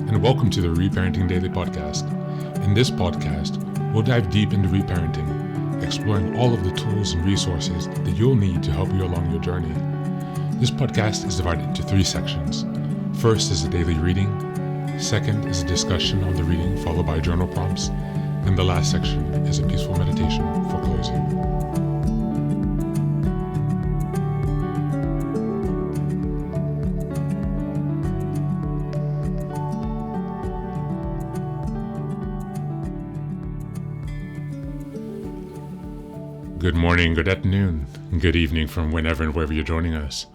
and welcome to the Reparenting Daily podcast. In this podcast, we'll dive deep into reparenting, exploring all of the tools and resources that you'll need to help you along your journey. This podcast is divided into 3 sections. First is a daily reading. Second is a discussion on the reading followed by journal prompts. And the last section is a peaceful meditation for closing. Good morning, good afternoon, good evening from whenever and wherever you're joining us.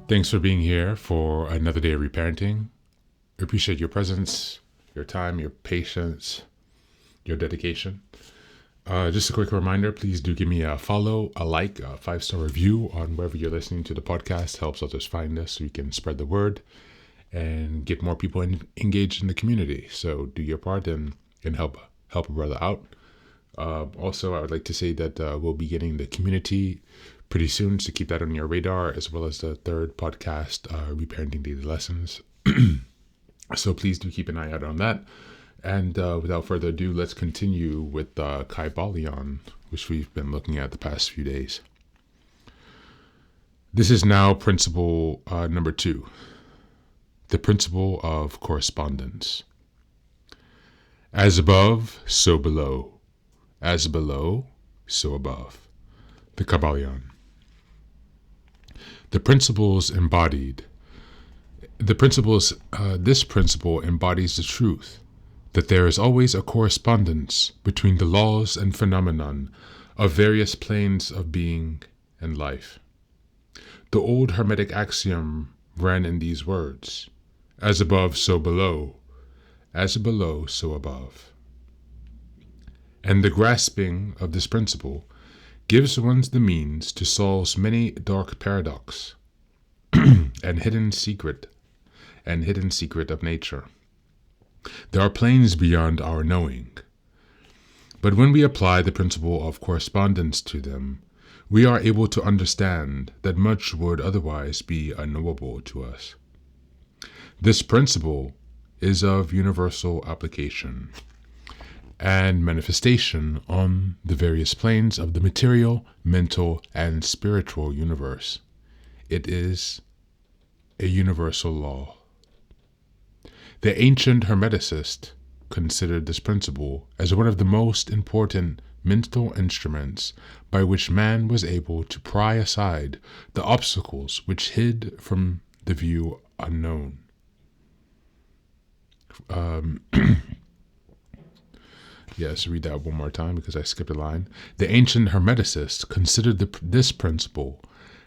Thanks for being here for another day of reparenting. I appreciate your presence, your time, your patience, your dedication. Just a quick reminder, please do give me a follow, a like, a 5-star review on wherever you're listening to the podcast. Helps others find us so we can spread the word and get more people engaged in the community. So do your part and help a brother out. Also, I would like to say that we'll be getting the community pretty soon, so keep that on your radar, as well as the third podcast, Reparenting Daily Lessons. So please do keep an eye out on that. And without further ado, let's continue with Kybalion, which we've been looking at the past few days. This is now principle number 2, the principle of correspondence. As above, so below. As below, so above. The Kybalion. This principle embodies the truth that there is always a correspondence between the laws and phenomenon of various planes of being and life. The old Hermetic axiom ran in these words: as above, so below. As below, so above. And the grasping of this principle gives one the means to solve many dark paradox and hidden secret of nature. There are planes beyond our knowing, but when we apply the principle of correspondence to them, we are able to understand that much would otherwise be unknowable to us. This principle is of universal application and manifestation on the various planes of the material, mental, and spiritual universe. It is a universal law. The ancient Hermeticists considered this principle as one of the most important mental instruments by which man was able to pry aside the obstacles which hid from the view unknown. Yes, read that one more time because I skipped a line. The ancient Hermeticists considered this principle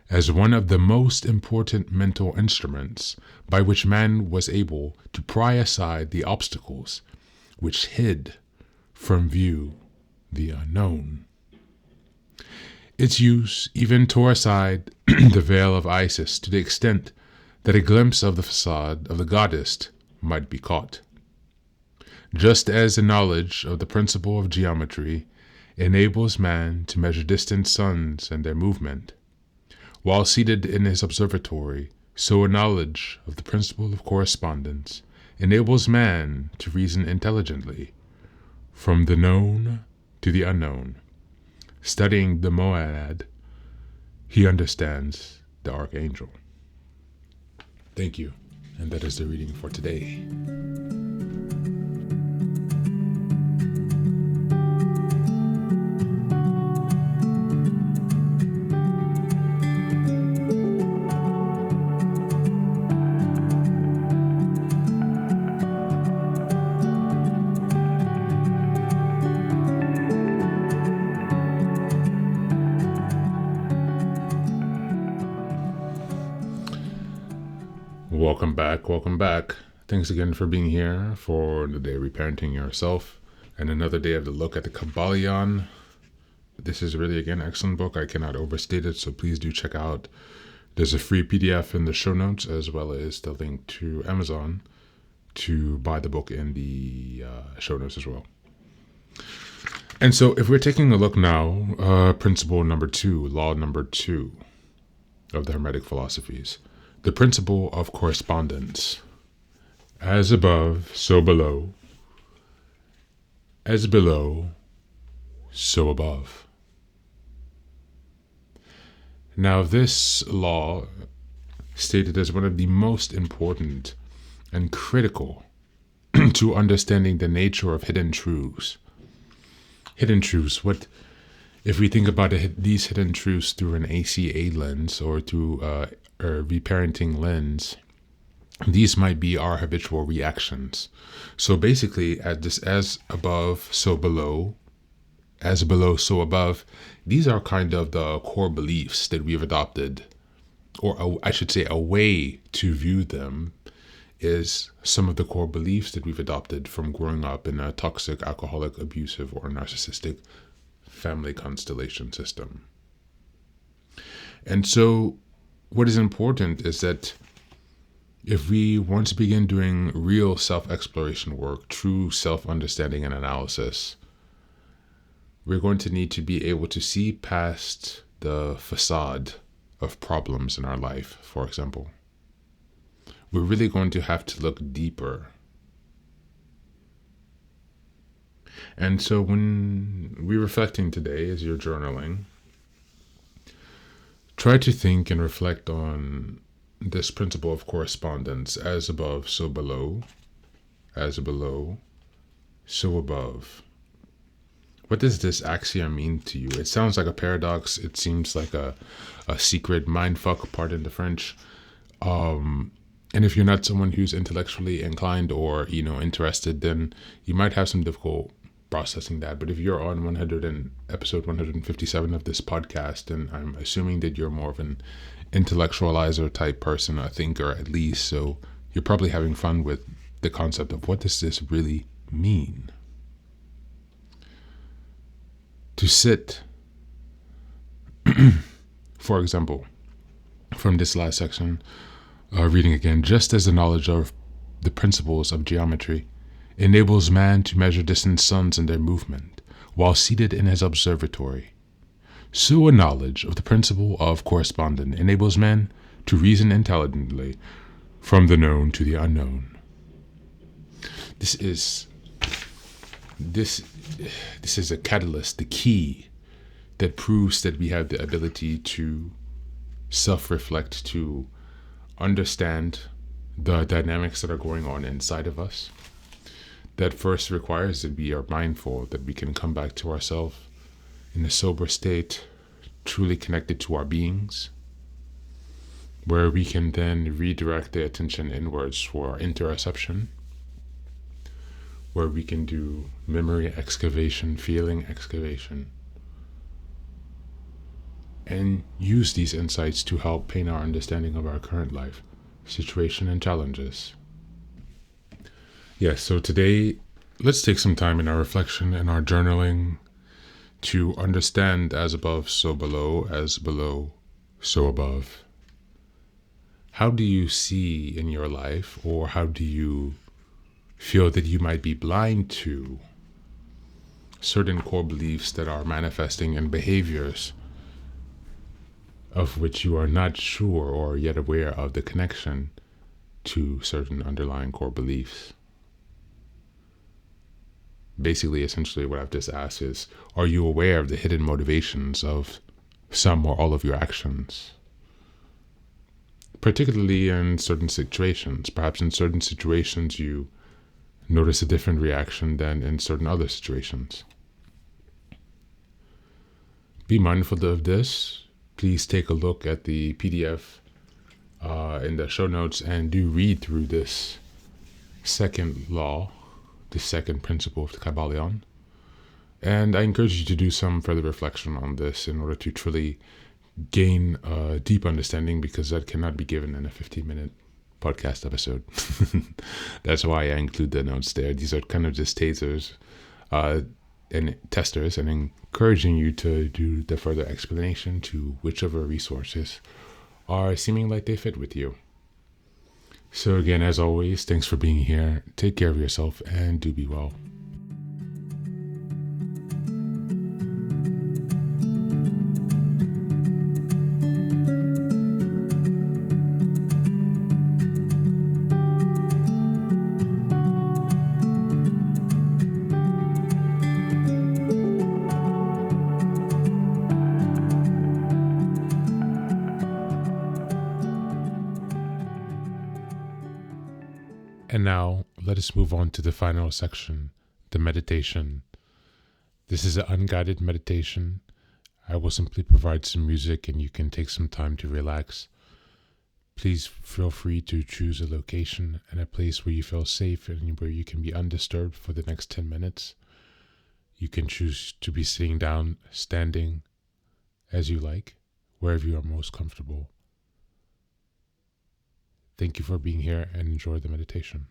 as one of the most important mental instruments by which man was able to pry aside the obstacles which hid from view the unknown. Its use even tore aside the veil of Isis to the extent that a glimpse of the facade of the goddess might be caught. Just as the knowledge of the principle of geometry enables man to measure distant suns and their movement, while seated in his observatory, so a knowledge of the principle of correspondence enables man to reason intelligently from the known to the unknown. Studying the monad, he understands the archangel. Thank you, and that is the reading for today. Welcome back. Thanks again for being here for the day of reparenting yourself and another day of the look at the Kybalion. This is really, again, an excellent book. I cannot overstate it, so please do check out. There's a free PDF in the show notes, as well as the link to Amazon to buy the book in the show notes as well. And so if we're taking a look now, principle number 2, law number 2 of the Hermetic philosophies, the principle of correspondence. As above, so below. As below, so above. Now, this law, stated as one of the most important and critical to understanding the nature of hidden truths. Hidden truths, what if we think about these hidden truths through an ACA lens or through a reparenting lens, these might be our habitual reactions. So basically, as above, so below, as below, so above, these are kind of the core beliefs that we've adopted, or I should say a way to view them is some of the core beliefs that we've adopted from growing up in a toxic, alcoholic, abusive, or narcissistic family constellation system. And so what is important is that if we want to begin doing real self-exploration work, true self-understanding and analysis, we're going to need to be able to see past the facade of problems in our life, for example. We're really going to have to look deeper. And so when we're reflecting today, as you're journaling, try to think and reflect on this principle of correspondence, as above, so below, as below, so above. What does this axiom mean to you? It sounds like a paradox. It seems like a secret mindfuck, pardon the French. And if you're not someone who's intellectually inclined or, interested, then you might have some difficulty processing that. But if you're on episode 157 of this podcast, then I'm assuming that you're more of an intellectualizer type person, a thinker at least. So you're probably having fun with the concept of what does this really mean? To sit, for example, from this last section, reading again, just as the knowledge of the principles of geometry enables man to measure distant suns and their movement while seated in his observatory, so a knowledge of the principle of correspondence enables man to reason intelligently from the known to the unknown. This is a catalyst, the key that proves that we have the ability to self-reflect, to understand the dynamics that are going on inside of us. That first requires that we are mindful, that we can come back to ourselves in a sober state, truly connected to our beings, where we can then redirect the attention inwards for interoception, where we can do memory excavation, feeling excavation, and use these insights to help paint our understanding of our current life, situation, and challenges. Yes, so today, let's take some time in our reflection and our journaling to understand as above, so below, as below, so above. How do you see in your life, or how do you feel that you might be blind to certain core beliefs that are manifesting in behaviors of which you are not sure or yet aware of the connection to certain underlying core beliefs? Basically, essentially what I've just asked is, are you aware of the hidden motivations of some or all of your actions? Particularly in certain situations. Perhaps in certain situations you notice a different reaction than in certain other situations. Be mindful of this. Please take a look at the PDF in the show notes and do read through this second law, the second principle of the Kybalion. And I encourage you to do some further reflection on this in order to truly gain a deep understanding, because that cannot be given in a 15-minute podcast episode. That's why I include the notes there. These are kind of just tasers and testers, and encouraging you to do the further explanation to whichever resources are seeming like they fit with you. So again, as always, thanks for being here. Take care of yourself and do be well. And now let us move on to the final section, the meditation. This is an unguided meditation. I will simply provide some music and you can take some time to relax. Please feel free to choose a location and a place where you feel safe and where you can be undisturbed for the next 10 minutes. You can choose to be sitting down, standing, as you like, wherever you are most comfortable. Thank you for being here and enjoy the meditation.